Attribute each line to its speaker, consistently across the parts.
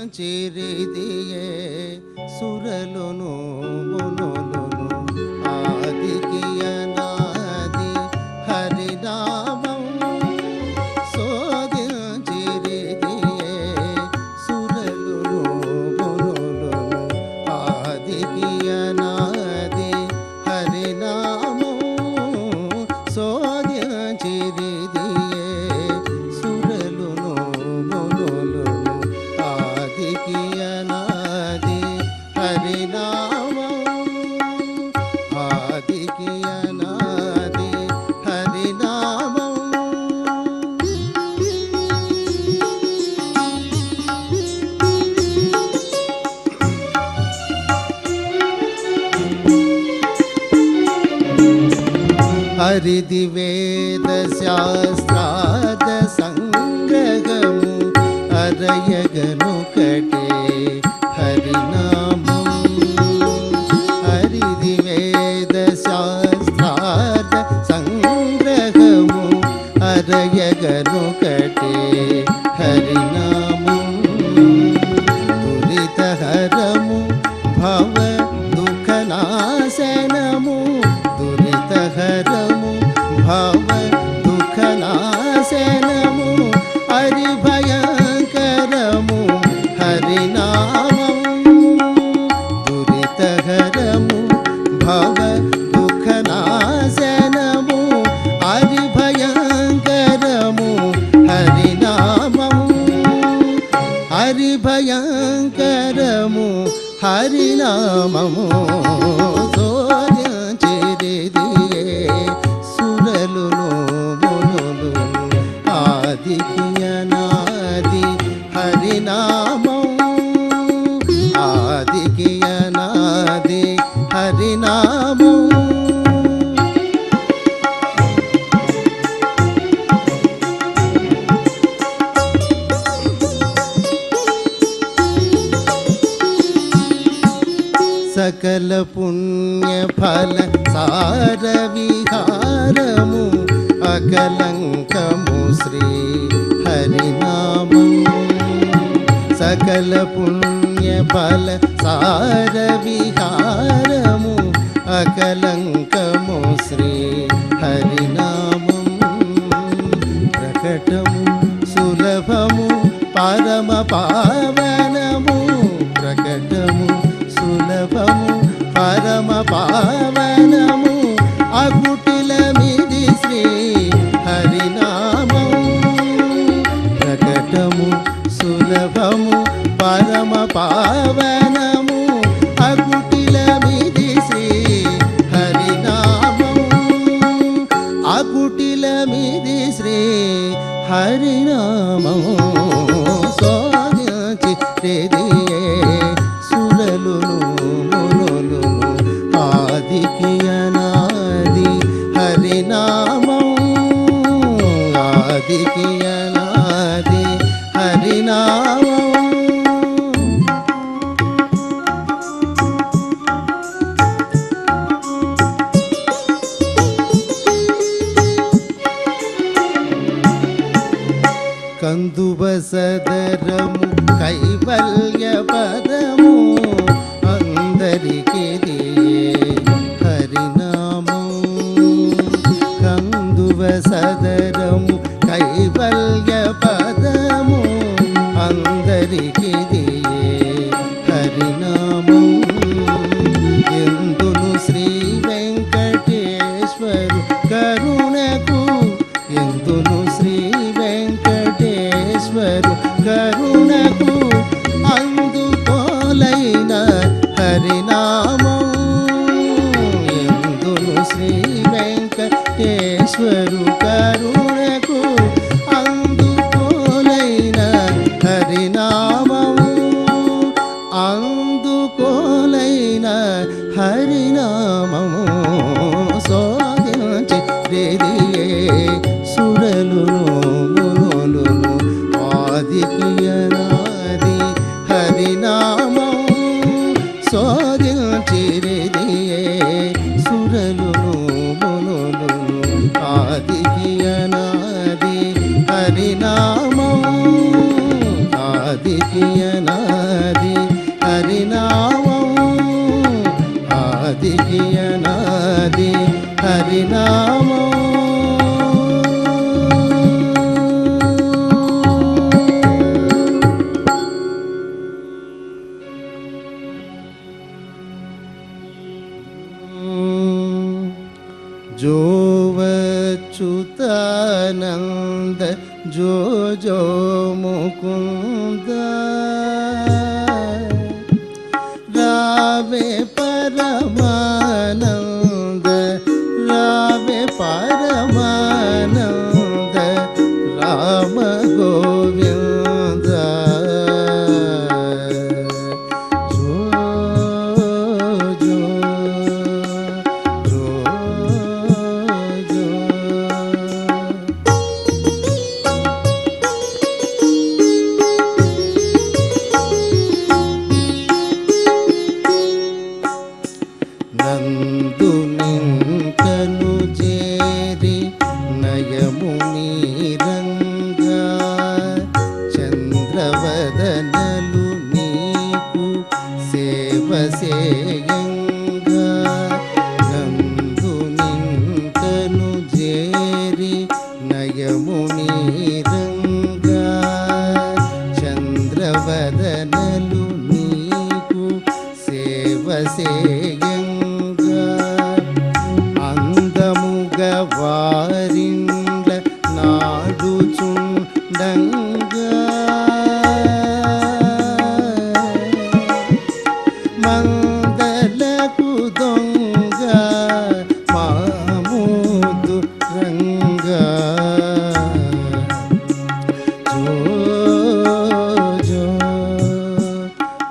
Speaker 1: సోదించిరిదియే సురలును మునులును ఆదికి అనాది హరినామం సోదించిరిదియే సురలును మునులును ఆదికి అనాది హరినామం సోదించిరిదియే హరిది వేద శాస్త్రాద సంగ్రహము అరయగనుకటే హరినామం హరిది వేద శాస్త్రాద సంగ్రహము అరయగనుకటే హరినామం దురితహరము భవ దుఃఖనాశనము దురితహరము భవ దుఃఖనాశనము హరిభయంకరము హరినామం దురితహరము భవ దుఃఖనాశనము హరిభయంకరము హరినామం హరిభయంకరము హరినామము సోదించిరిదియే సురలును మునులును ఆదికి అనాది హరినామం ఆదికి అనాది హరినామం సకల పుణ్య ఫల సార విహారము అకలంకము శ్రీ హరినామం సకల పుణ్య ఫల సార విహారము అకలంకము శ్రీ హరినామం ప్రకటము సులభము పరమ పావనము ప్రకటము సులభము పరమ పావనము అగుటిలమిది శ్రీ హరినామం ప్రకటము సులభము పరమ పావనము అగుటిలమిది శ్రీ హరినామం అగుటిలమిది శ్రీ హరినామం సోదించిరిదియే సురలును మునులును ఆదికి అనాది హరినామం ఆదికి అనాది హరినామం కందుబసదరము కైవల్య పదము అందరికీ హరినామం కందుబసదరము కైవల్య పదము అందరికీ హరినామం ఎందును శ్రీ వెంకటేశ్వరు కరుణకు ఎందును శ్రీ వెంకటేశ్వరు కరుణకు అందుకోలైన హరినామం ఎందును శ్రీ వెంకటేశ్వరు కరుణకు అందుకోలైన హరినామం అందుకోలైన హరినామము సోదించిరిదియే సురలును మునులును ఆదికి అనాది హరినామం సోదించిరిదియే సురలును మునులును ఆదికి అనాది హరినామం ఆది నామం जो अच्युतानंद जो जो मुकुंद रावे परमानंद रावे परमानंद राम गोविंद నందు నింకను చేరి నయము నీరంగా చంద్రవదనలు నీకు సేవ సేయంగా నందు నింకను చేరి నయము నీరంగా చంద్రవదనలు నీకు సేవ సేయంగా అందముగా వారిండ్ల నాడుచుండంగా మందలకు దొంగ మామూదు రంగా జో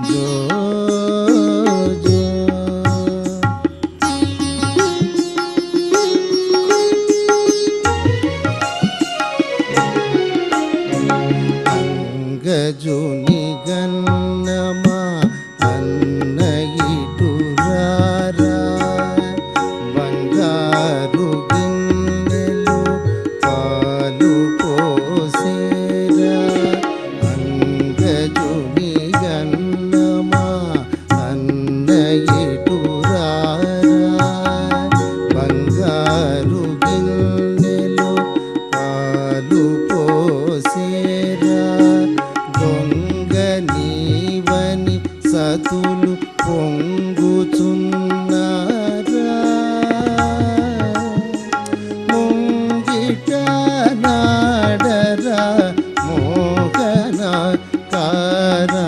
Speaker 1: జో జో అంగజుని గన్నమా అన్న ఇటురారా బంగారు గిన్నెలు పాలు పోసేరా అంగజుని గన్నమా అన్న ఇటురారా బంగారు గిన్నెలు పాలు పోసేరా దొంగ నీవని సతులు పొంగుచున్నారా ముంగిట నాడరా మోహన కారా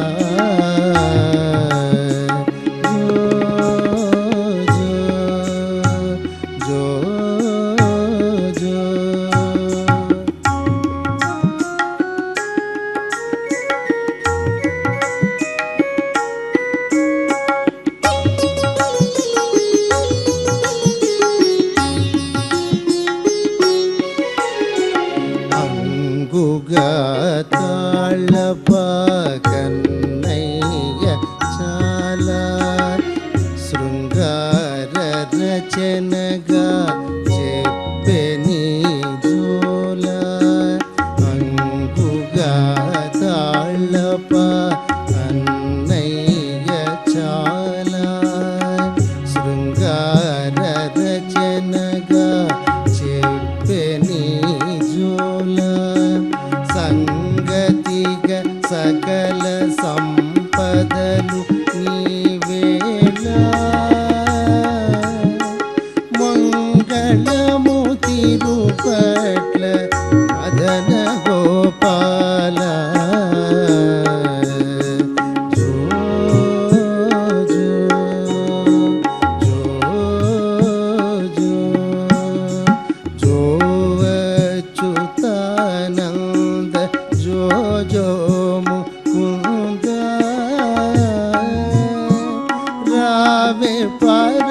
Speaker 1: జో జో అంగుగా తాళప కన్నయ్య చాలా శృంగార రచనగా చెప్పెని జోల అంగుగా తాళప కన్నయ్య చాలా శృంగార రచనగా చెప్పెని జోల సంగతిగా సకల సంపదలు నీవేళ మంగళము తిరుపట్ల మదన గోపాల జో జో జో జో జో అచ్యుతానంద జో జో ముకుంద రావే పర